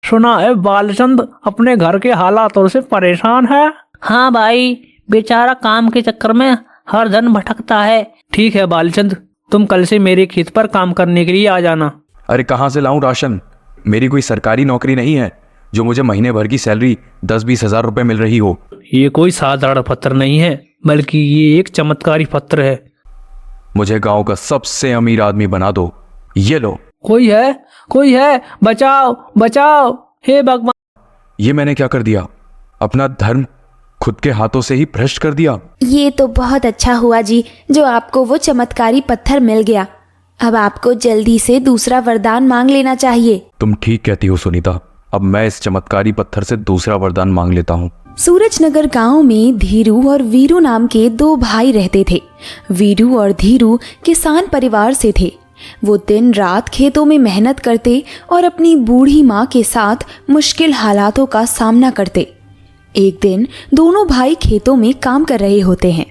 सुना है बालचंद अपने घर के हालातों से परेशान है। हाँ भाई, बेचारा काम के चक्कर में हर दिन भटकता है। ठीक है बालचंद, तुम कल से मेरे खेत पर काम करने के लिए आ जाना। अरे कहाँ से लाऊं राशन? मेरी कोई सरकारी नौकरी नहीं है जो मुझे महीने भर की सैलरी 10-20 हज़ार रुपए मिल रही हो। ये कोई साधारण पत्र नहीं है, बल्कि ये एक चमत्कारी पत्र है। मुझे गांव का सबसे अमीर आदमी बना दो। ये लो। कोई है, बचाओ बचाओ, हे भगवान। ये मैंने क्या कर दिया? अपना धर्म खुद के हाथों से ही भ्रष्ट कर दिया। ये तो बहुत अच्छा हुआ जी, जो आपको वो चमत्कारी पत्थर मिल गया। अब आपको जल्दी से दूसरा वरदान मांग लेना चाहिए। तुम ठीक कहती हो सुनीता, अब मैं इस चमत्कारी पत्थर से दूसरा वरदान मांग लेता हूँ। सूरजनगर गांव में धीरू और वीरू नाम के दो भाई रहते थे। वीरू और धीरू किसान परिवार से थे। वो दिन रात खेतों में मेहनत करते और अपनी बूढ़ी माँ के साथ मुश्किल हालातों का सामना करते। एक दिन दोनों भाई खेतों में काम कर रहे होते हैं।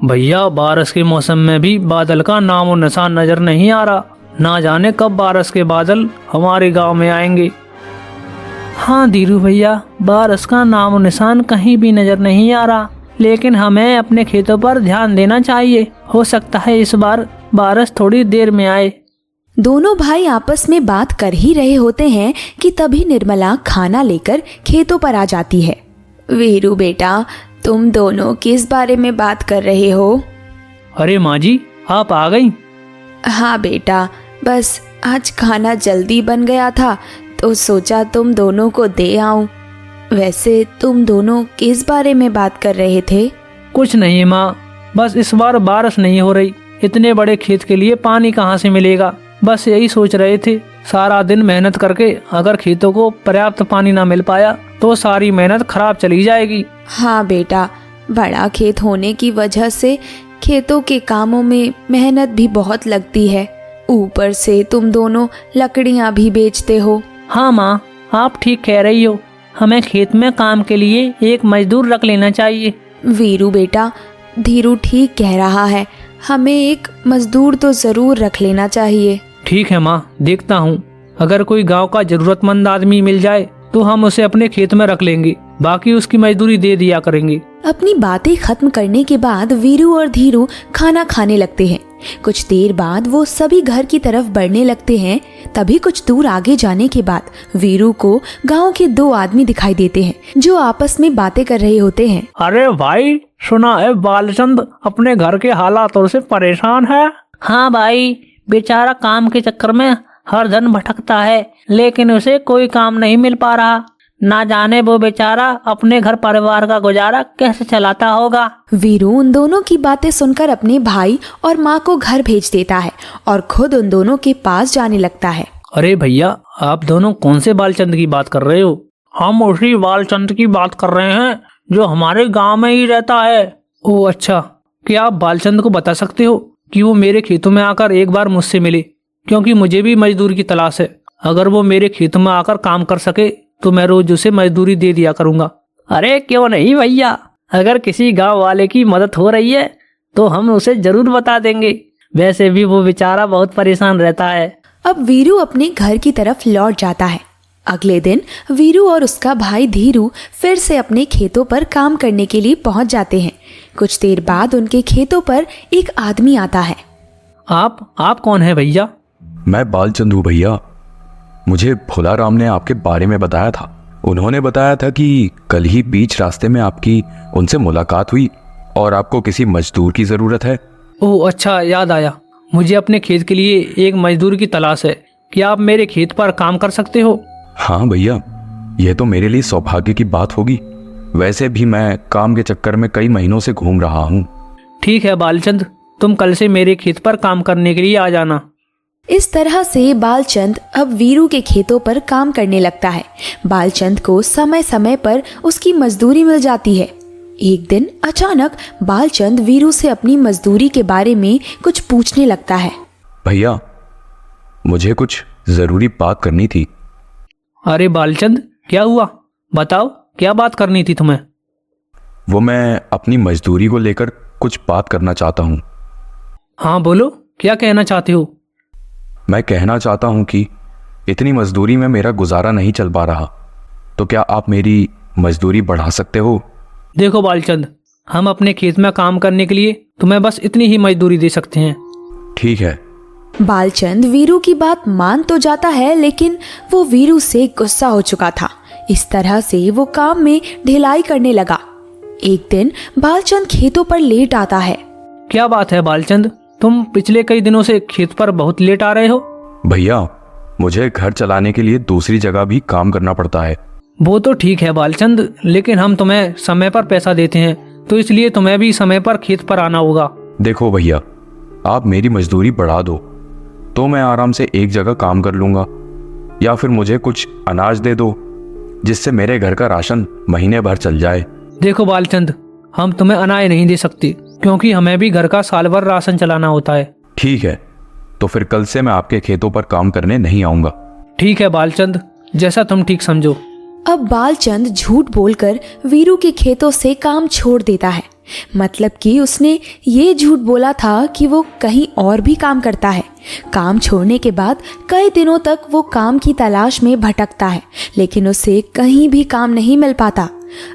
भैया, बारिश के मौसम में भी बादल का नाम और निशान नजर नहीं आ रहा। ना जाने कब बारिश के बादल हमारे गांव में आएंगे। हाँ धीरू भैया, बारिश का नाम और निशान कहीं भी नजर नहीं आ रहा, लेकिन हमें अपने खेतों पर ध्यान देना चाहिए। हो सकता है इस बार बारिश थोड़ी देर में आए। दोनों भाई आपस में बात कर ही रहे होते हैं कि तभी निर्मला खाना लेकर खेतों पर आ जाती है। वीरू बेटा, तुम दोनों किस बारे में बात कर रहे हो? अरे माँ जी, आप आ गई? हाँ बेटा, बस आज खाना जल्दी बन गया था तो सोचा तुम दोनों को दे आऊं। वैसे तुम दोनों किस बारे में बात कर रहे थे? कुछ नहीं माँ, बस इस बार बारिश नहीं हो रही। इतने बड़े खेत के लिए पानी कहाँ से मिलेगा, बस यही सोच रहे थे। सारा दिन मेहनत करके अगर खेतों को पर्याप्त पानी ना मिल पाया तो सारी मेहनत खराब चली जाएगी। हाँ बेटा, बड़ा खेत होने की वजह से खेतों के कामों में मेहनत भी बहुत लगती है। ऊपर से तुम दोनों लकड़ियाँ भी बेचते हो। हाँ माँ, आप ठीक कह रही हो। हमें खेत में काम के लिए एक मजदूर रख लेना चाहिए। वीरू बेटा, धीरू ठीक कह रहा है, हमें एक मजदूर तो जरूर रख लेना चाहिए। ठीक है माँ, देखता हूँ। अगर कोई गांव का जरूरतमंद आदमी मिल जाए तो हम उसे अपने खेत में रख लेंगे, बाकी उसकी मजदूरी दे दिया करेंगे। अपनी बातें खत्म करने के बाद वीरू और धीरू खाना खाने लगते हैं। कुछ देर बाद वो सभी घर की तरफ बढ़ने लगते हैं। तभी कुछ दूर आगे जाने के बाद वीरू को गांव के दो आदमी दिखाई देते हैं जो आपस में बातें कर रहे होते हैं। अरे भाई, सुना है बालचंद अपने घर के हालातों से परेशान है। हाँ भाई, बेचारा काम के चक्कर में हर दिन भटकता है, लेकिन उसे कोई काम नहीं मिल पा रहा। ना जाने वो बेचारा अपने घर परिवार का गुजारा कैसे चलाता होगा। वीरू उन दोनों की बातें सुनकर अपने भाई और माँ को घर भेज देता है और खुद उन दोनों के पास जाने लगता है। अरे भैया, आप दोनों कौन से बालचंद की बात कर रहे हो? हम उसी बालचंद की बात कर रहे हैं जो हमारे गांव में ही रहता है। ओह अच्छा, क्या आप बालचंद को बता सकते हो कि वो मेरे खेतों में आकर एक बार मुझसे मिले, क्योंकि मुझे भी मजदूर की तलाश है। अगर वो मेरे खेतों में आकर काम कर सके तो मैं रोज उसे मजदूरी दे दिया करूंगा। अरे क्यों नहीं भैया, अगर किसी गांव वाले की मदद हो रही है तो हम उसे जरूर बता देंगे। वैसे भी वो बेचारा बहुत परेशान रहता है। अब वीरू अपने घर की तरफ लौट जाता है। अगले दिन वीरू और उसका भाई धीरू फिर से अपने खेतों पर काम करने के लिए पहुंच जाते हैं। कुछ देर बाद उनके खेतों पर एक आदमी आता है। आप कौन है भैया? मैं बालचंद हूँ भैया। मुझे भोला राम ने आपके बारे में बताया था। उन्होंने बताया था कि कल ही बीच रास्ते में आपकी उनसे मुलाकात हुई और आपको किसी मजदूर की जरूरत है। ओह अच्छा, याद आया। मुझे अपने खेत के लिए एक मजदूर की तलाश है। क्या आप मेरे खेत पर काम कर सकते हो? हाँ भैया, यह तो मेरे लिए सौभाग्य की बात होगी। वैसे भी मैं काम के चक्कर में कई महीनों से घूम रहा हूँ। ठीक है बालचंद, तुम कल से मेरे खेत पर काम करने के लिए आ जाना। इस तरह से बालचंद अब वीरू के खेतों पर काम करने लगता है। बालचंद को समय समय पर उसकी मजदूरी मिल जाती है। एक दिन अचानक बालचंद वीरू से अपनी मजदूरी के बारे में कुछ पूछने लगता है। भैया, मुझे कुछ जरूरी बात करनी थी। अरे बालचंद, क्या हुआ? बताओ, क्या बात करनी थी तुम्हें? वो मैं अपनी मजदूरी को लेकर कुछ बात करना चाहता हूँ। हाँ बोलो, क्या कहना चाहते हो? मैं कहना चाहता हूँ कि इतनी मजदूरी में मेरा गुजारा नहीं चल पा रहा, तो क्या आप मेरी मजदूरी बढ़ा सकते हो? देखो बालचंद, हम अपने खेत में काम करने के लिए तुम्हें बस इतनी ही मजदूरी दे सकते हैं। ठीक है। बालचंद वीरू की बात मान तो जाता है, लेकिन वो वीरू से गुस्सा हो चुका था। इस तरह से वो काम में ढिलाई करने लगा। एक दिन बालचंद खेतों पर लेट आता है। क्या बात है बालचंद, तुम पिछले कई दिनों से खेत पर बहुत लेट आ रहे हो? भैया, मुझे घर चलाने के लिए दूसरी जगह भी काम करना पड़ता है। वो तो ठीक है बालचंद, लेकिन हम तुम्हें समय पर पैसा देते हैं, तो इसलिए तुम्हें भी समय पर खेत पर आना होगा। देखो भैया, आप मेरी मजदूरी बढ़ा दो तो मैं आराम से एक जगह काम कर लूंगा, या फिर मुझे कुछ अनाज दे दो जिससे मेरे घर का राशन महीने भर चल जाए। देखो बालचंद, हम तुम्हें अनाज नहीं दे सकते, क्योंकि हमें भी घर का साल भर राशन चलाना होता है। ठीक है, तो फिर कल से मैं आपके खेतों पर काम करने नहीं आऊंगा। ठीक है बालचंद, जैसा तुम ठीक समझो। अब बालचंद झूठ बोलकर वीरू के खेतों से काम छोड़ देता है। मतलब कि उसने ये झूठ बोला था कि वो कहीं और भी काम करता है। काम छोड़ने के बाद कई दिनों तक वो काम की तलाश में भटकता है, लेकिन उसे कहीं भी काम नहीं मिल पाता।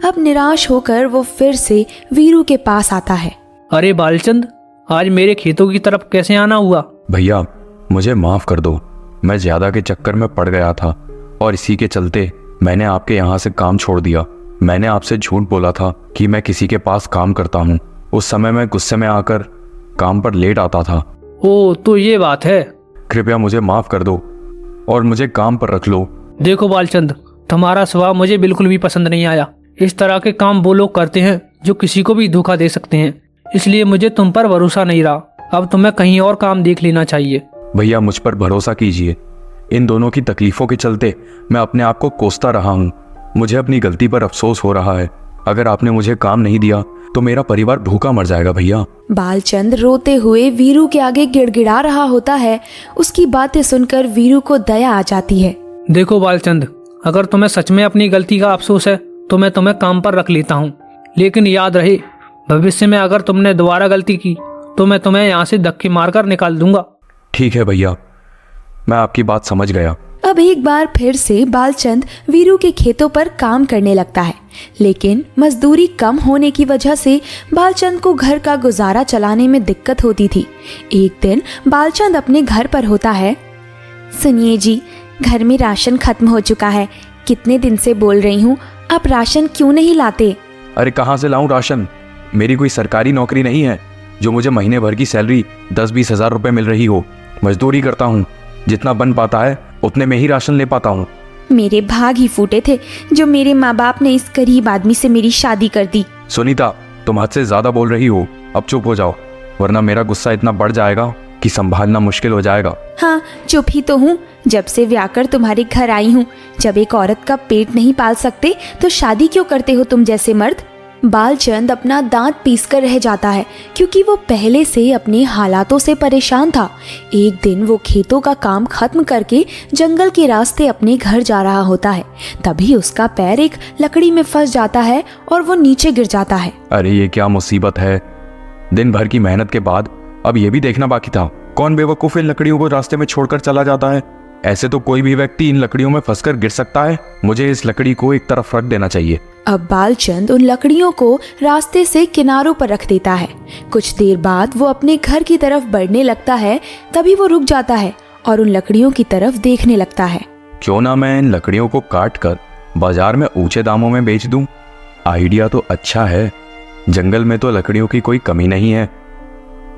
अब निराश होकर वो फिर से वीरू के पास आता है। अरे बालचंद, आज मेरे खेतों की तरफ कैसे आना हुआ? भैया, मुझे माफ कर दो, मैं ज्यादा के चक्कर में पड़ गया था और इसी के चलते मैंने आपके यहाँ से काम छोड़ दिया। मैंने आपसे झूठ बोला था कि मैं किसी के पास काम करता हूँ। उस समय मैं गुस्से में आकर काम पर लेट आता था। ओ, तो ये बात है। कृपया मुझे माफ कर दो और मुझे काम पर रख लो। देखो बालचंद, तुम्हारा स्वभाव मुझे बिल्कुल भी पसंद नहीं आया। इस तरह के काम वो लोग करते हैं जो किसी को भी धोखा दे सकते हैं, इसलिए मुझे तुम पर भरोसा नहीं रहा। अब तुम्हें कहीं और काम देख लेना चाहिए। भैया, मुझ पर भरोसा कीजिए। इन दोनों की तकलीफों के चलते मैं अपने आप को कोसता रहा हूँ। मुझे अपनी गलती पर अफसोस हो रहा है। अगर आपने मुझे काम नहीं दिया तो मेरा परिवार भूखा मर जाएगा। भैया, बालचंद रोते हुए वीरू के आगे गिड़गिड़ा रहा होता है। उसकी बातें सुनकर वीरू को दया आ जाती है। देखो बालचंद, अगर तुम्हें सच में अपनी गलती का अफसोस है तो मैं तुम्हें काम पर रख लेता हूँ, लेकिन याद रहे, भविष्य में अगर तुमने दोबारा गलती की तो मैं तुम्हें यहाँ से धक्के मारकर निकाल दूंगा। ठीक है भैया, मैं आपकी बात समझ गया। अब एक बार फिर से बालचंद वीरू के खेतों पर काम करने लगता है, लेकिन मजदूरी कम होने की वजह से बालचंद को घर का गुजारा चलाने में दिक्कत होती थी। एक दिन बालचंद अपने घर पर होता है। सुनिए जी, घर में राशन खत्म हो चुका है। कितने दिन से बोल रही हूँ, आप राशन क्यों नहीं लाते? अरे कहाँ से लाऊं राशन? मेरी कोई सरकारी नौकरी नहीं है जो मुझे महीने भर की सैलरी 10-20 हज़ार रुपए मिल रही हो। मजदूरी करता हूँ, जितना बन पाता है उतने में ही राशन ले पाता हूँ। मेरे भाग ही फूटे थे जो मेरे माँ बाप ने इस गरीब आदमी से मेरी शादी कर दी। सुनीता, तुम हद से ज्यादा बोल रही हो। अब चुप हो जाओ, वरना मेरा गुस्सा इतना बढ़ जाएगा कि संभालना मुश्किल हो जाएगा। हाँ, चुप ही तो हूँ। जब से व्याकर तुम्हारे घर आई हूँ। जब एक औरत का पेट नहीं पाल सकते तो शादी क्यों करते हो तुम जैसे मर्द? बालचंद अपना दांत पीसकर रह जाता है, क्योंकि वो पहले से अपने हालातों से परेशान था। एक दिन वो खेतों का काम खत्म करके जंगल के रास्ते अपने घर जा रहा होता है। तभी उसका पैर एक लकड़ी में फंस जाता है और वो नीचे गिर जाता है। अरे ये क्या मुसीबत है! दिन भर की मेहनत के बाद अब ये भी देखना बाकी था। कौन बेवकूफ इन लकड़ियों को रास्ते में छोड़कर चला जाता है? ऐसे तो कोई भी व्यक्ति इन लकड़ियों में फंसकर गिर सकता है। मुझे इस लकड़ी को एक तरफ रख देना चाहिए। अब बालचंद उन लकड़ियों को रास्ते से किनारों पर रख देता है। कुछ देर बाद वो अपने घर की तरफ बढ़ने लगता है। तभी वो रुक जाता है और उन लकड़ियों की तरफ देखने लगता है। क्यों ना मैं इन लकड़ियों को काट कर बाजार में ऊंचे दामों में बेच दूं? आइडिया तो अच्छा है। जंगल में तो लकड़ियों की कोई कमी नहीं है।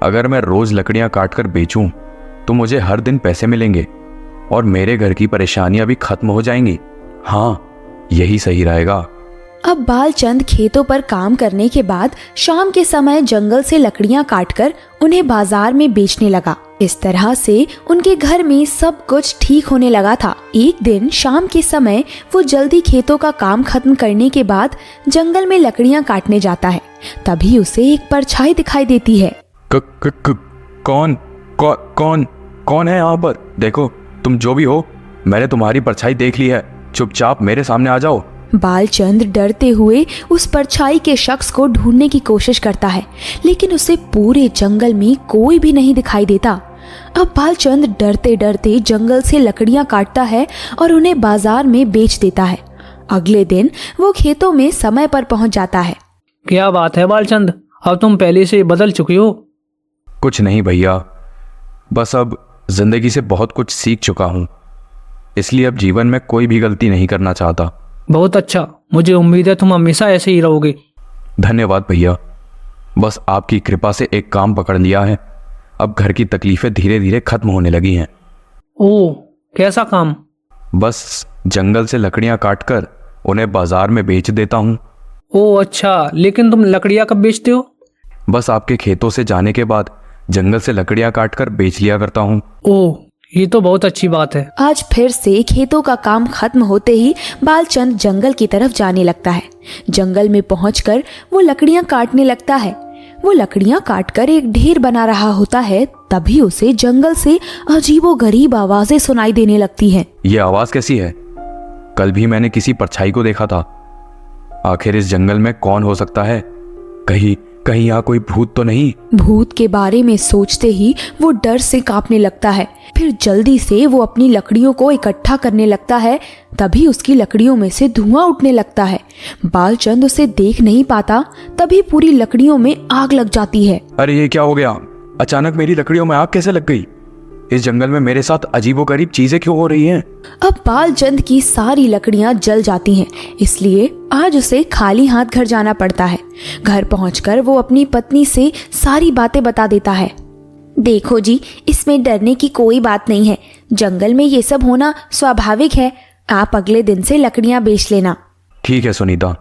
अगर मैं रोज लकड़ियां काट कर बेचूं तो मुझे हर दिन पैसे मिलेंगे और मेरे घर की परेशानियां भी खत्म हो जाएंगी। हाँ, यही सही रहेगा। अब बालचंद खेतों पर काम करने के बाद शाम के समय जंगल से लकड़ियां काटकर उन्हें बाजार में बेचने लगा। इस तरह से उनके घर में सब कुछ ठीक होने लगा था। एक दिन शाम के समय वो जल्दी खेतों का काम खत्म करने के बाद जंगल में लकड़ियां काटने जाता है। तभी उसे एक परछाई दिखाई देती है। कौन है यहाँ पर? देखो, तुम जो भी हो, मैंने तुम्हारी परछाई देख ली है। चुपचाप मेरे सामने आ जाओ। बालचंद डरते हुए उस परछाई के शख्स को ढूंढने की कोशिश करता है, लेकिन उसे पूरे जंगल में कोई भी नहीं दिखाई देता। अब बालचंद डरते डरते जंगल से लकड़ियां काटता है और उन्हें बाजार में बेच देता है। अगले दिन वो खेतों में समय पर पहुंच जाता है। क्या बात है बालचंद, अब तुम पहले से बदल चुके हो। कुछ नहीं भैया, बस अब जिंदगी से बहुत कुछ सीख चुका हूँ, इसलिए अब जीवन में कोई भी गलती नहीं करना चाहता। बहुत अच्छा, मुझे उम्मीद है तुम हमेशा ऐसे ही रहोगे। धन्यवाद भैया, बस आपकी कृपा से एक काम पकड़ लिया है। अब घर की तकलीफें धीरे धीरे खत्म होने लगी हैं। ओह, कैसा काम? बस जंगल से लकड़ियां काटकर उन्हें बाजार में बेच देता हूँ। ओह अच्छा, लेकिन तुम लकड़ियाँ कब बेचते हो? बस आपके खेतों से जाने के बाद जंगल से लकड़ियां काटकर बेच लिया करता हूँ। ओह, ये तो बहुत अच्छी बात है। आज फिर से खेतों का काम खत्म होते ही बालचंद जंगल की तरफ जाने लगता है। जंगल में पहुंचकर वो लकड़ियां काटने लगता है। वो लकड़ियां काटकर एक ढेर बना रहा होता है, तभी उसे जंगल से अजीबोगरीब आवाजें सुनाई देने लगती हैं। ये आवाज कैसी है? कल भी मैंने किसी परछाई को देखा था। आखिर इस जंगल में कौन हो सकता है? कहीं कहीं यहाँ कोई भूत तो नहीं? भूत के बारे में सोचते ही वो डर से कांपने लगता है। फिर जल्दी से वो अपनी लकड़ियों को इकट्ठा करने लगता है, तभी उसकी लकड़ियों में से धुआं उठने लगता है। बालचंद उसे देख नहीं पाता, तभी पूरी लकड़ियों में आग लग जाती है। अरे ये क्या हो गया? अचानक मेरी लकड़ियों में आग कैसे लग गई? इस जंगल में मेरे साथ अजीबोगरीब चीजें क्यों हो रही हैं? अब बालचंद की सारी लकड़ियां जल जाती हैं, इसलिए आज उसे खाली हाथ घर जाना पड़ता है। घर पहुंचकर वो अपनी पत्नी से सारी बातें बता देता है। देखो जी, इसमें डरने की कोई बात नहीं है। जंगल में ये सब होना स्वाभाविक है। आप अगले दिन से लकड़ियां बेच लेना। ठीक है सुनीता,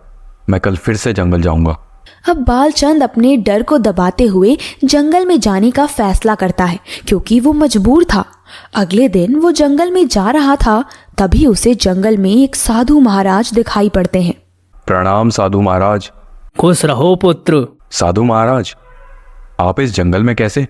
मैं कल फिर से जंगल जाऊंगा। अब बालचंद अपने डर को दबाते हुए जंगल में जाने का फैसला करता है, क्योंकि वो मजबूर था। अगले दिन वो जंगल में जा रहा था, तभी उसे जंगल में एक साधु महाराज दिखाई पड़ते हैं। प्रणाम साधु महाराज। खुश रहो पुत्र। साधु महाराज, आप इस जंगल में कैसे?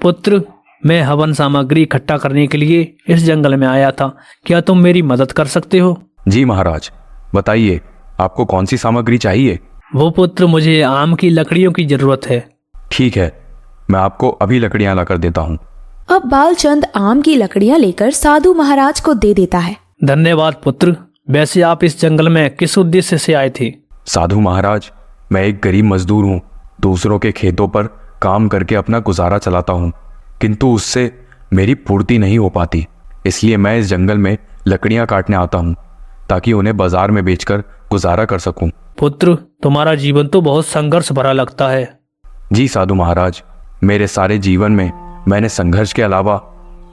पुत्र, मैं हवन सामग्री इकट्ठा करने के लिए इस जंगल में आया था। क्या तुम मेरी मदद कर सकते हो? जी महाराज, बताइए आपको कौन सी सामग्री चाहिए? वो पुत्र, मुझे आम की लकड़ियों की जरूरत है। ठीक है, मैं आपको अभी लकड़ियां लाकर देता हूँ। अब बालचंद आम की लकड़ियां लेकर साधु महाराज को दे देता है। धन्यवाद पुत्र। वैसे आप इस जंगल में किस उद्देश्य से आए थे? साधु महाराज, मैं एक गरीब मजदूर हूँ। दूसरों के खेतों पर काम करके अपना गुजारा चलाता हूँ, किंतु उससे मेरी पूर्ति नहीं हो पाती। इसलिए मैं इस जंगल में लकड़ियां काटने आता हूँ, ताकि उन्हें बाजार में बेचकर गुजारा कर सकूं। पुत्र, तुम्हारा जीवन तो बहुत संघर्ष भरा लगता है। जी साधु महाराज, मेरे सारे जीवन में मैंने संघर्ष के अलावा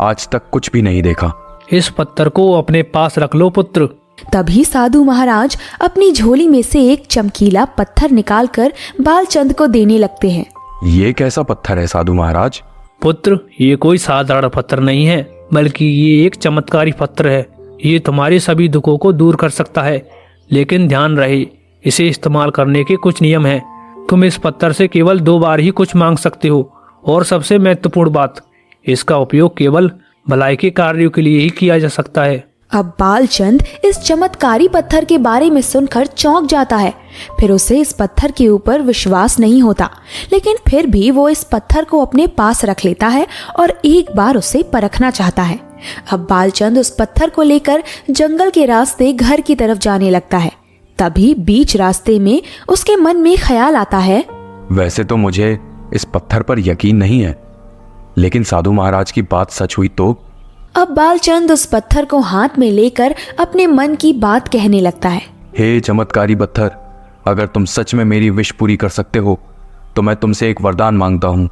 आज तक कुछ भी नहीं देखा। इस पत्थर को अपने पास रख लो पुत्र। तभी साधु महाराज अपनी झोली में से एक चमकीला पत्थर निकालकर बालचंद को देने लगते हैं। ये कैसा पत्थर है साधु महाराज? पुत्र, ये कोई साधारण पत्थर नहीं है, बल्कि ये एक चमत्कारी पत्थर है। ये तुम्हारे सभी दुखों को दूर कर सकता है, लेकिन ध्यान रहे, इसे इस्तेमाल करने के कुछ नियम हैं। तुम इस पत्थर से केवल 2 बार ही कुछ मांग सकते हो, और सबसे महत्वपूर्ण बात, इसका उपयोग केवल भलाई के कार्यों के लिए ही किया जा सकता है। अब बालचंद इस चमत्कारी पत्थर के बारे में सुनकर चौंक जाता है। फिर उसे इस पत्थर के ऊपर विश्वास नहीं होता, लेकिन फिर भी वो इस पत्थर को अपने पास रख लेता है और एक बार उसे परखना चाहता है। अब बालचंद उस पत्थर को लेकर जंगल के रास्ते घर की तरफ जाने लगता है। तभी बीच रास्ते में उसके मन में ख्याल आता है, वैसे तो मुझे इस पत्थर पर यकीन नहीं है, लेकिन साधु महाराज की बात सच हुई तो? अब बालचंद उस पत्थर को हाथ में लेकर अपने मन की बात कहने लगता है। हे चमत्कारी पत्थर, अगर तुम सच में मेरी विश पूरी कर सकते हो तो मैं तुमसे एक वरदान मांगता हूँ।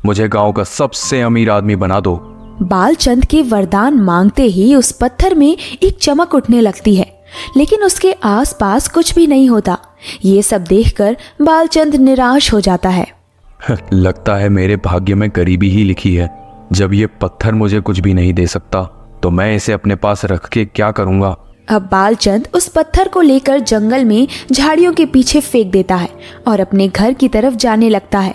मुझे गांव का सबसे अमीर आदमी बना दो। बालचंद के वरदान मांगते ही उस पत्थर में एक चमक उठने लगती है, लेकिन उसके आसपास कुछ भी नहीं होता। ये सब देखकर बालचंद निराश हो जाता है। लगता है मेरे भाग्य में गरीबी ही लिखी है। जब ये पत्थर मुझे कुछ भी नहीं दे सकता तो मैं इसे अपने पास रख के क्या करूंगा? अब बालचंद उस पत्थर को लेकर जंगल में झाड़ियों के पीछे फेंक देता है और अपने घर की तरफ जाने लगता है।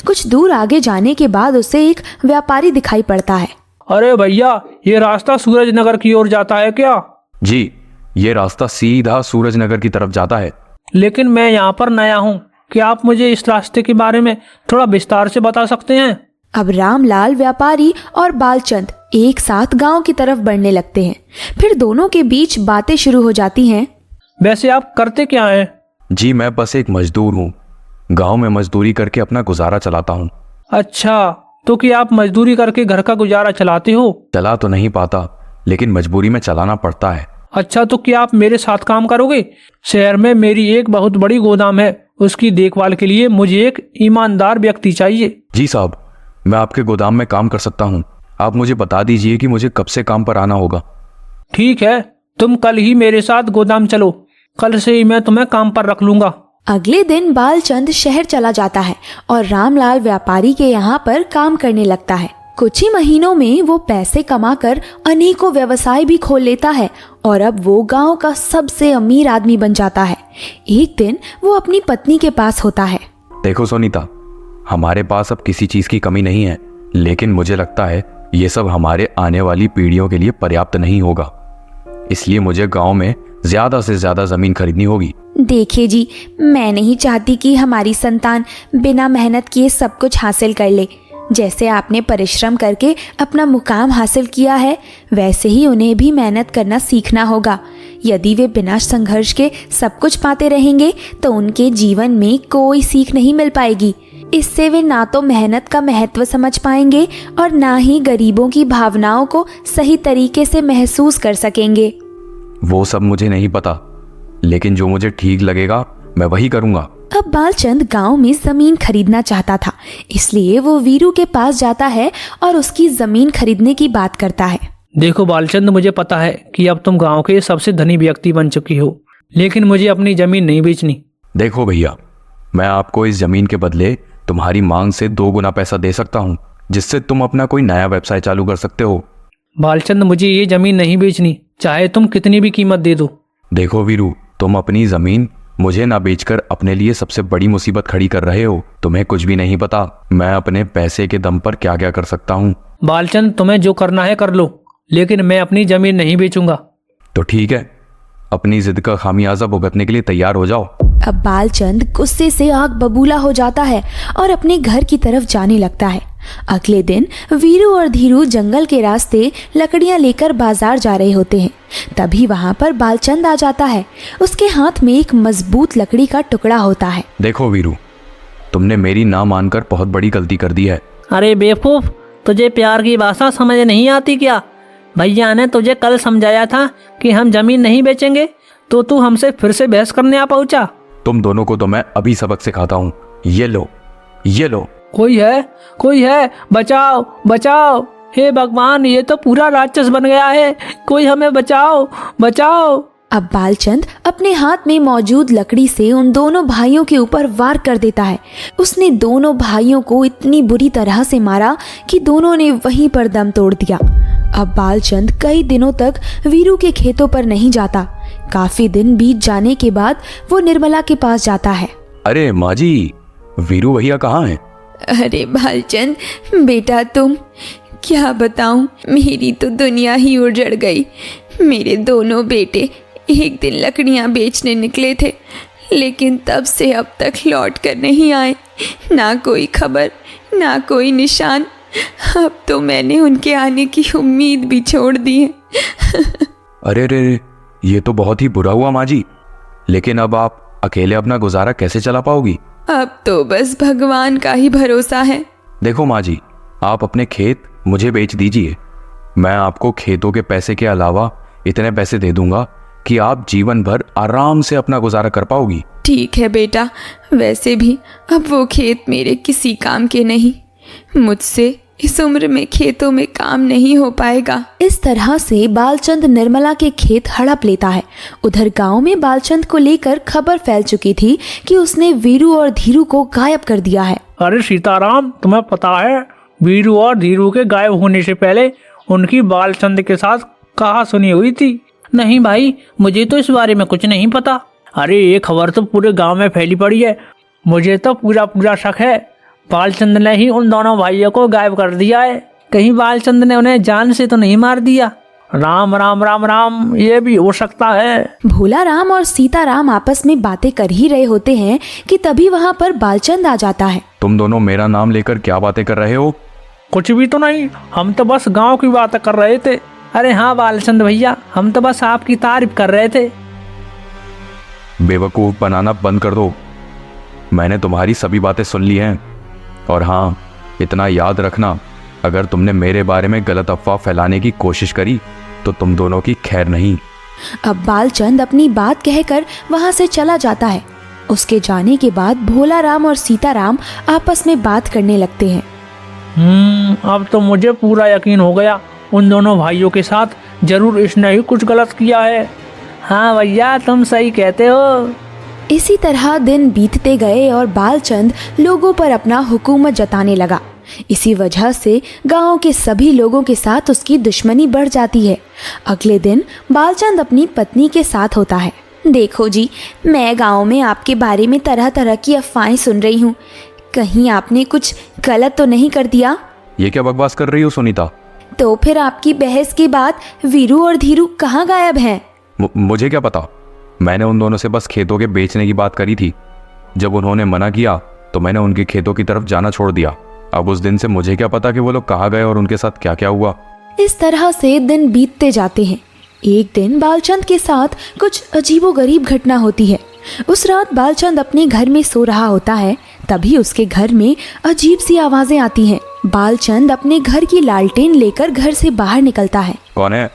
कुछ दूर आगे जाने के बाद उसे एक व्यापारी दिखाई पड़ता है। अरे भैया, ये रास्ता सूरजनगर की ओर जाता है क्या? जी, ये रास्ता सीधा सूरजनगर की तरफ जाता है। लेकिन मैं यहाँ पर नया हूँ, क्या आप मुझे इस रास्ते के बारे में थोड़ा विस्तार से बता सकते हैं? अब रामलाल व्यापारी और बालचंद एक साथ गांव की तरफ बढ़ने लगते हैं। फिर दोनों के बीच बातें शुरू हो जाती हैं। वैसे आप करते क्या हैं? जी मैं बस एक मजदूर हूँ, गांव में मजदूरी करके अपना गुजारा चलाता हूँ। अच्छा, तो क्या आप मजदूरी करके घर का गुजारा चलाते हो? चला तो नहीं पाता, लेकिन मजबूरी में चलाना पड़ता है। अच्छा, तो क्या आप मेरे साथ काम करोगे? शहर में मेरी एक बहुत बड़ी गोदाम है, उसकी देखभाल के लिए मुझे एक ईमानदार व्यक्ति चाहिए। जी साहब, मैं आपके गोदाम में काम कर सकता हूँ। आप मुझे बता दीजिए कि मुझे कब से काम पर आना होगा। ठीक है, तुम कल ही मेरे साथ गोदाम चलो, कल से ही मैं तुम्हें काम पर रख लूंगा। अगले दिन बालचंद शहर चला जाता है और रामलाल व्यापारी के यहाँ पर काम करने लगता है। कुछ ही महीनों में वो पैसे कमाकर अनेकों व्यवसाय भी खोल लेता है और अब वो गांव का सबसे अमीर आदमी बन जाता है। एक दिन वो अपनी पत्नी के पास होता है। देखो सोनीता, हमारे पास अब किसी चीज की कमी नहीं है, लेकिन मुझे लगता है ये सब हमारे आने वाली पीढ़ियों के लिए पर्याप्त नहीं होगा। इसलिए मुझे गांव में ज्यादा से ज्यादा जमीन खरीदनी होगी। देखिए जी, मैं नहीं चाहती कि हमारी संतान बिना मेहनत किए सब कुछ हासिल कर ले। जैसे आपने परिश्रम करके अपना मुकाम हासिल किया है, वैसे ही उन्हें भी मेहनत करना सीखना होगा। यदि वे बिना संघर्ष के सब कुछ पाते रहेंगे तो उनके जीवन में कोई सीख नहीं मिल पाएगी। इससे वे ना तो मेहनत का महत्व समझ पाएंगे और ना ही गरीबों की भावनाओं को सही तरीके से महसूस कर सकेंगे। वो सब मुझे नहीं पता, लेकिन जो मुझे ठीक लगेगा मैं वही करूँगा। अब बालचंद गांव में जमीन खरीदना चाहता था, इसलिए वो वीरू के पास जाता है और उसकी जमीन खरीदने की बात करता है। देखो बालचंद, मुझे पता है कि अब तुम गांव के सबसे धनी व्यक्ति बन चुकी हो, लेकिन मुझे अपनी जमीन नहीं बेचनी। देखो भैया, मैं आपको इस जमीन के बदले तुम्हारी मांग से 2 गुना पैसा दे सकता हूँ, जिससे तुम अपना कोई नया व्यवसाय चालू कर सकते हो। बालचंद, मुझे ये जमीन नहीं बेचनी, चाहे तुम कितनी भी कीमत दे दो। देखो वीरू, तुम अपनी जमीन मुझे ना बेचकर अपने लिए सबसे बड़ी मुसीबत खड़ी कर रहे हो। तुम्हें कुछ भी नहीं पता मैं अपने पैसे के दम पर क्या क्या कर सकता हूँ। बालचंद, तुम्हें जो करना है कर लो, लेकिन मैं अपनी जमीन नहीं बेचूंगा। तो ठीक है, अपनी जिद का खामियाजा भुगतने के लिए तैयार हो जाओ। अब बालचंद गुस्से से आग बबूला हो जाता है और अपने घर की तरफ जाने लगता है। अगले दिन वीरू और धीरू जंगल के रास्ते लकड़ियां लेकर बाजार जा रहे होते हैं। तभी वहां पर बालचंद आ जाता है। उसके हाथ में एक मजबूत लकड़ी का टुकड़ा होता है। देखो वीरू, तुमने मेरी ना मानकर बहुत बड़ी गलती कर दी है। अरे बेवकूफ, तुझे प्यार की भाषा समझ नहीं आती क्या? भैया ने तुझे कल समझाया था कि हम जमीन नहीं बेचेंगे, तो तू हमसे फिर से बहस करने आ पहुंचा। तुम दोनों को तो मैं अभी सबक सिखाता हूँ। ये लो, ये लो। कोई है, बचाओ बचाओ, हे भगवान, ये तो पूरा राक्षस बन गया है, कोई हमें बचाओ बचाओ। अब बालचंद अपने हाथ में मौजूद लकड़ी से उन दोनों भाइयों के ऊपर वार कर देता है। उसने दोनों भाइयों को इतनी बुरी तरह से मारा कि दोनों ने वहीं पर दम तोड़ दिया। अब बालचंद कई दिनों तक वीरू के खेतों पर नहीं जाता। काफी दिन बीत जाने के बाद वो निर्मला के पास जाता है। अरे माँ जी, वीरू भैया कहाँ हैं? अरे बालचंद बेटा, तुम क्या बताऊं, मेरी तो दुनिया ही उजड़ गई। मेरे दोनों बेटे एक दिन लकड़ियां बेचने निकले थे, लेकिन तब से अब तक लौट कर नहीं आए। ना कोई खबर, ना कोई निशान। अब तो मैंने उनके आने की उम्मीद भी छोड़ दी है। अरे रे, ये तो बहुत ही बुरा हुआ माँ जी। लेकिन अब आप अकेले अपना गुजारा कैसे चला पाओगी? अब तो बस भगवान का ही भरोसा है। देखो माँ जी, आप अपने खेत मुझे बेच दीजिए। मैं आपको खेतों के पैसे के अलावा इतने पैसे दे दूंगा कि आप जीवन भर आराम से अपना गुजारा कर पाओगी। ठीक है बेटा, वैसे भी अब वो खेत मेरे किसी काम के नहीं। मुझसे इस उम्र में खेतों में काम नहीं हो पाएगा। इस तरह से बालचंद निर्मला के खेत हड़प लेता है। उधर गांव में बालचंद को लेकर खबर फैल चुकी थी कि उसने वीरू और धीरू को गायब कर दिया है। अरे सीताराम, तुम्हें पता है वीरू और धीरू के गायब होने से पहले उनकी बालचंद के साथ कहा सुनी हुई थी? नहीं भाई, मुझे तो इस बारे में कुछ नहीं पता। अरे ये खबर तो पूरे गांव में फैली पड़ी है। मुझे तो पूरा शक है बालचंद ने ही उन दोनों भाइयों को गायब कर दिया है। कहीं बालचंद ने उन्हें जान से तो नहीं मार दिया? राम राम राम राम, ये भी हो सकता है। भोला राम और सीताराम आपस में बातें कर ही रहे होते हैं कि तभी वहाँ पर बालचंद आ जाता है। तुम दोनों मेरा नाम लेकर क्या बातें कर रहे हो? कुछ भी तो नहीं, हम तो बस गांव की बातें कर रहे थे। अरे हाँ बालचंद भैया, हम तो बस आपकी तारीफ कर रहे थे। बेवकूफ़ बनाना बंद कर दो। मैंने तुम्हारी सभी बातें सुन ली हैं। और हाँ, इतना याद रखना, अगर तुमने मेरे बारे में गलत अफवाह फैलाने की कोशिश करी तो तुम दोनों की खैर नहीं। अब बालचंद अपनी बात कहकर वहां से चला जाता है। उसके जाने के बाद भोलाराम और सीताराम आपस में बात करने लगते हैं। अब तो मुझे पूरा यकीन हो गया, उन दोनों भाइयों के साथ जरूर इसने ही कुछ गलत किया है। हाँ भैया, तुम सही कहते हो। इसी तरह दिन बीतते गए और बालचंद लोगों पर अपना हुकूमत जताने लगा। इसी वजह से गांव के सभी लोगों के साथ उसकी दुश्मनी बढ़ जाती है। अगले दिन बालचंद अपनी पत्नी के साथ होता है। देखो जी, मैं गांव में आपके बारे में तरह तरह की अफवाहें सुन रही हूँ। कहीं आपने कुछ गलत तो नहीं कर दिया? ये क्या बकवास कर रही हो सुनीता? तो फिर आपकी बहस के बाद वीरू और धीरू कहाँ गायब हैं? मुझे क्या पता। मैंने उन दोनों से बस खेतों के बेचने की बात करी थी। जब उन्होंने मना किया तो मैंने उनके खेतों की तरफ जाना छोड़ दिया। अब उस दिन से मुझे क्या पता कि वो लोग कहाँ गए और उनके साथ क्या क्या हुआ। इस तरह से दिन बीतते जाते हैं। एक दिन बालचंद के साथ कुछ अजीबोगरीब घटना होती है। उस रात बालचंद अपने घर में सो रहा होता है, तभी उसके घर में अजीब सी आवाजें आती हैं। बालचंद अपने घर की लालटेन लेकर घर से बाहर निकलता है। कौन है?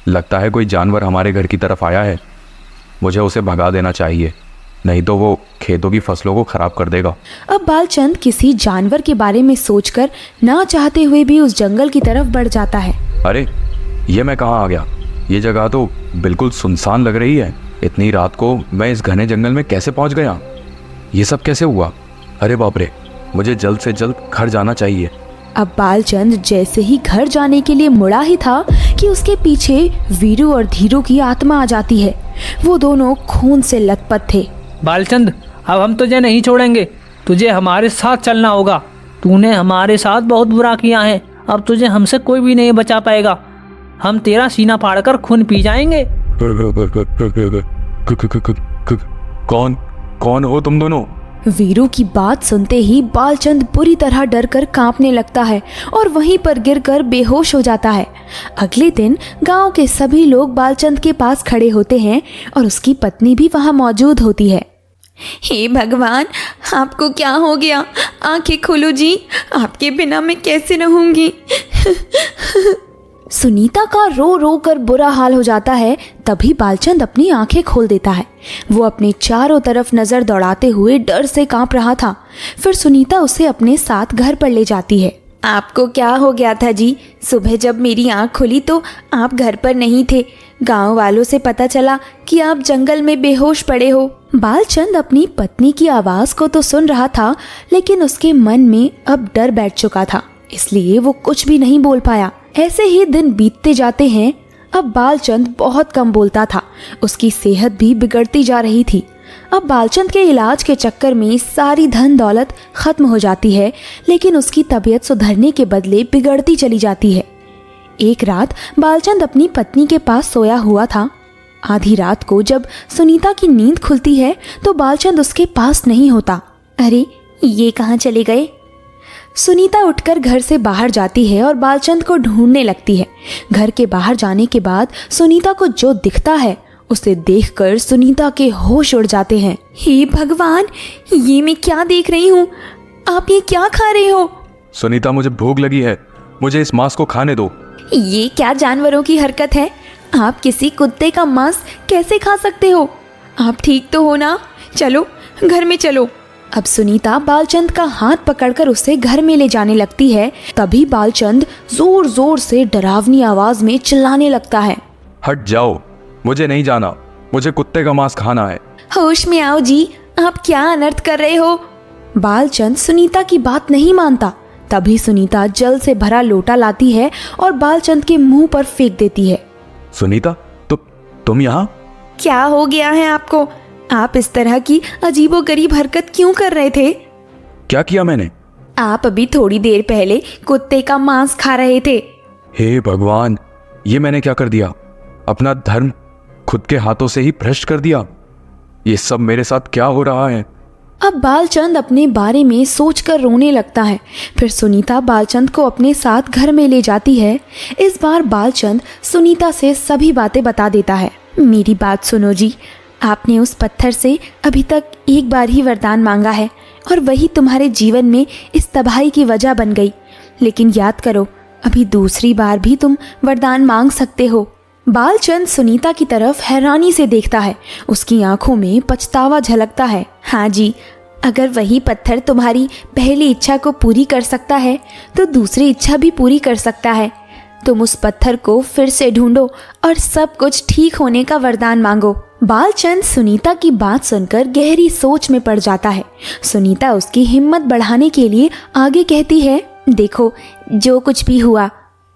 लगता है कोई जानवर हमारे घर की तरफ आया है। मुझे उसे भगा देना चाहिए, नहीं तो वो खेतों की फसलों को खराब कर देगा। अब बालचंद किसी जानवर के बारे में सोचकर ना चाहते हुए भी उस जंगल की तरफ बढ़ जाता है। अरे, ये मैं कहाँ आ गया? ये जगह तो बिल्कुल सुनसान लग रही है। इतनी रात को मैं इस घने जंगल में कैसे पहुंच गया? ये सब कैसे हुआ? अरे बाप रे, मुझे जल्द से जल्द घर जाना चाहिए। अब बालचंद जैसे ही घर जाने के लिए मुड़ा ही था कि उसके पीछे वीरू और धीरू की आत्मा आ जाती है। वो दोनों खून से लथपथ थे। बालचंद, अब हम तुझे नहीं छोड़ेंगे, तुझे हमारे साथ चलना होगा। तूने हमारे साथ बहुत बुरा किया है, अब तुझे हमसे कोई भी नहीं बचा पाएगा। हम तेरा सीना फाड़कर खून पी जाएंगे। कौन कौन हो तुम दोनों? वीरू की बात सुनते ही बालचंद बुरी तरह डरकर कांपने लगता है और वहीं पर गिरकर बेहोश हो जाता है। अगले दिन गांव के सभी लोग बालचंद के पास खड़े होते हैं और उसकी पत्नी भी वहां मौजूद होती है। हे भगवान, आपको क्या हो गया? आंखें खोलो जी, आपके बिना मैं कैसे रहूंगी? सुनीता का रो रो कर बुरा हाल हो जाता है। तभी बालचंद अपनी आंखें खोल देता है। वो अपने चारों तरफ नजर दौड़ाते हुए डर से कांप रहा था। फिर सुनीता उसे अपने साथ घर पर ले जाती है। आपको क्या हो गया था जी? सुबह जब मेरी आंख खुली तो आप घर पर नहीं थे। गांव वालों से पता चला कि आप जंगल में बेहोश पड़े हो। बालचंद अपनी पत्नी की आवाज को तो सुन रहा था, लेकिन उसके मन में अब डर बैठ चुका था, इसलिए वो कुछ भी नहीं बोल पाया। ऐसे ही दिन बीतते जाते हैं। अब बालचंद बहुत कम बोलता था, उसकी सेहत भी बिगड़ती जा रही थी। अब बालचंद के इलाज के चक्कर में सारी धन दौलत खत्म हो जाती है, लेकिन उसकी तबीयत सुधरने के बदले बिगड़ती चली जाती है। एक रात बालचंद अपनी पत्नी के पास सोया हुआ था। आधी रात को जब सुनीता की नींद खुलती है तो बालचंद उसके पास नहीं होता। अरे, ये कहाँ चले गए? सुनीता उठकर घर से बाहर जाती है और बालचंद को ढूंढने लगती है। घर के बाहर जाने के बाद सुनीता को जो दिखता है उसे देखकर सुनीता के होश उड़ जाते हैं। हे भगवान, ये मैं क्या देख रही हूँ? आप ये क्या खा रहे हो? सुनीता, मुझे भूख लगी है, मुझे इस मांस को खाने दो। ये क्या जानवरों की हरकत है? आप किसी कुत्ते का मांस कैसे खा सकते हो? आप ठीक तो हो ना? चलो, घर में चलो। अब सुनीता बालचंद का हाथ पकड़कर उसे घर में ले जाने लगती है। तभी बालचंद जोर जोर से डरावनी आवाज में चिल्लाने लगता है। हट जाओ, मुझे नहीं जाना, मुझे कुत्ते का मांस खाना है। होश में आओ जी, आप क्या अनर्थ कर रहे हो? बालचंद सुनीता की बात नहीं मानता। तभी सुनीता जल से भरा लोटा लाती है और बालचंद के मुंह पर फेंक देती है। सुनीता, तुम यहाँ? क्या हो गया है आपको? आप इस तरह की अजीबोगरीब हरकत क्यों कर रहे थे? क्या किया मैंने? आप अभी थोड़ी देर पहले कुत्ते का मांस खा रहे थे। हे भगवान, ये मैंने क्या कर दिया? अपना धर्म खुद के हाथों से ही भ्रष्ट कर दिया। ये सब मेरे साथ क्या हो रहा है? अब बालचंद अपने बारे में सोचकर रोने लगता है। फिर सुनीता बालचंद को अपने साथ घर में ले जाती है। इस बार बालचंद सुनीता से सभी बातें बता देता है। मेरी बात सुनो जी, आपने उस पत्थर से अभी तक एक बार ही वरदान मांगा है और वही तुम्हारे जीवन में इस तबाही की वजह बन गई। लेकिन याद करो, अभी दूसरी बार भी तुम वरदान मांग सकते हो। बालचंद सुनीता की तरफ हैरानी से देखता है। उसकी आंखों में पछतावा झलकता है। हाँ जी, अगर वही पत्थर तुम्हारी पहली इच्छा को पूरी कर सकता है तो दूसरी इच्छा भी पूरी कर सकता है। तुम उस पत्थर को फिर से ढूंढो और सब कुछ ठीक होने का वरदान मांगो। बालचंद सुनीता की बात सुनकर गहरी सोच में पड़ जाता है। सुनीता उसकी हिम्मत बढ़ाने के लिए आगे कहती है, देखो, जो कुछ भी हुआ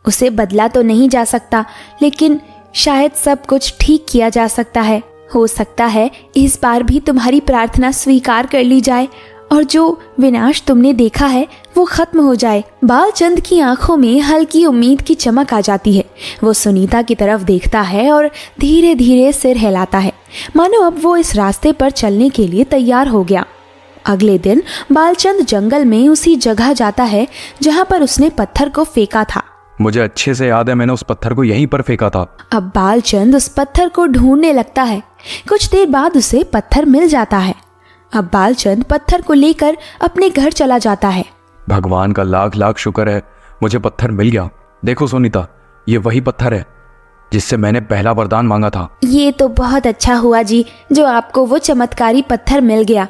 उसे बदला तो नहीं जा सकता, लेकिन शायद सब कुछ ठीक किया जा सकता है। हो सकता है इस बार भी तुम्हारी प्रार्थना स्वीकार कर ली जाए और जो विनाश तुमने देखा है वो खत्म हो जाए। बालचंद की आंखों में हल्की उम्मीद की चमक आ जाती है। वो सुनीता की तरफ देखता है और धीरे धीरे सिर हिलाता है, मानो अब वो इस रास्ते पर चलने के लिए तैयार हो गया। अगले दिन बालचंद जंगल में उसी जगह जाता है जहाँ पर उसने पत्थर को फेंका था। मुझे अच्छे से याद है, मैंने उस पत्थर को यहीं पर फेंका था। अब बालचंद उस पत्थर को ढूंढने लगता है। कुछ देर बाद उसे पत्थर मिल जाता है। अब बालचंद पत्थर को लेकर अपने घर चला जाता है। भगवान का लाख लाख शुक्र है, मुझे पत्थर मिल गया। देखो सुनीता, ये वही पत्थर है जिससे मैंने पहला वरदान मांगा था। ये तो बहुत अच्छा हुआ जी, जो आपको वो चमत्कारी पत्थर मिल गया।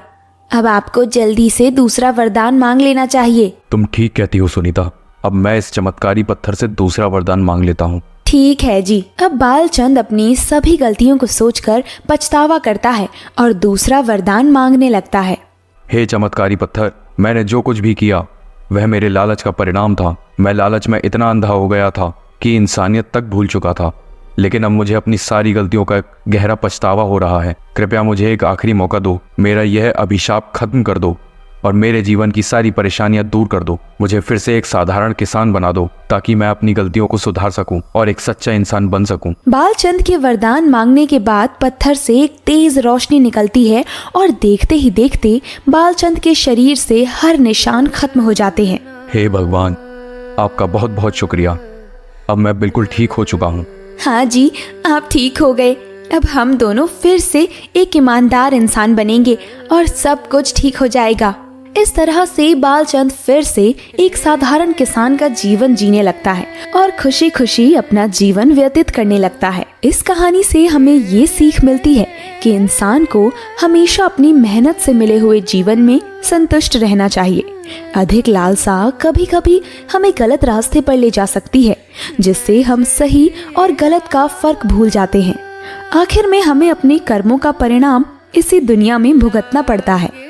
अब आपको जल्दी से दूसरा वरदान मांग लेना चाहिए। तुम ठीक कहती हो सुनीता, अब मैं इस चमत्कारी पत्थर से दूसरा वरदान मांग लेता हूँ। ठीक है जी। अब बालचंद अपनी सभी गलतियों को सोचकर पछतावा करता है और दूसरा वरदान मांगने लगता है। हे चमत्कारी पत्थर, मैंने जो कुछ भी किया वह मेरे लालच का परिणाम था। मैं लालच में इतना अंधा हो गया था कि इंसानियत तक भूल चुका था, लेकिन अब मुझे अपनी सारी गलतियों का गहरा पछतावा हो रहा है। कृपया मुझे एक आखिरी मौका दो, मेरा यह अभिशाप खत्म कर दो और मेरे जीवन की सारी परेशानियां दूर कर दो। मुझे फिर से एक साधारण किसान बना दो ताकि मैं अपनी गलतियों को सुधार सकूं और एक सच्चा इंसान बन सकूं। बालचंद के वरदान मांगने के बाद पत्थर से एक तेज रोशनी निकलती है और देखते ही देखते बालचंद के शरीर से हर निशान खत्म हो जाते हैं। हे भगवान, आपका बहुत बहुत शुक्रिया। अब मैं बिल्कुल ठीक हो चुका हूँ। हाँ जी, आप ठीक हो गए। अब हम दोनों फिर से एक ईमानदार इंसान बनेंगे और सब कुछ ठीक हो जाएगा। इस तरह से बालचंद फिर से एक साधारण किसान का जीवन जीने लगता है और खुशी खुशी अपना जीवन व्यतीत करने लगता है। इस कहानी से हमें ये सीख मिलती है कि इंसान को हमेशा अपनी मेहनत से मिले हुए जीवन में संतुष्ट रहना चाहिए। अधिक लालसा कभी कभी हमें गलत रास्ते पर ले जा सकती है, जिससे हम सही और गलत का फर्क भूल जाते हैं। आखिर में हमें अपने कर्मों का परिणाम इसी दुनिया में भुगतना पड़ता है।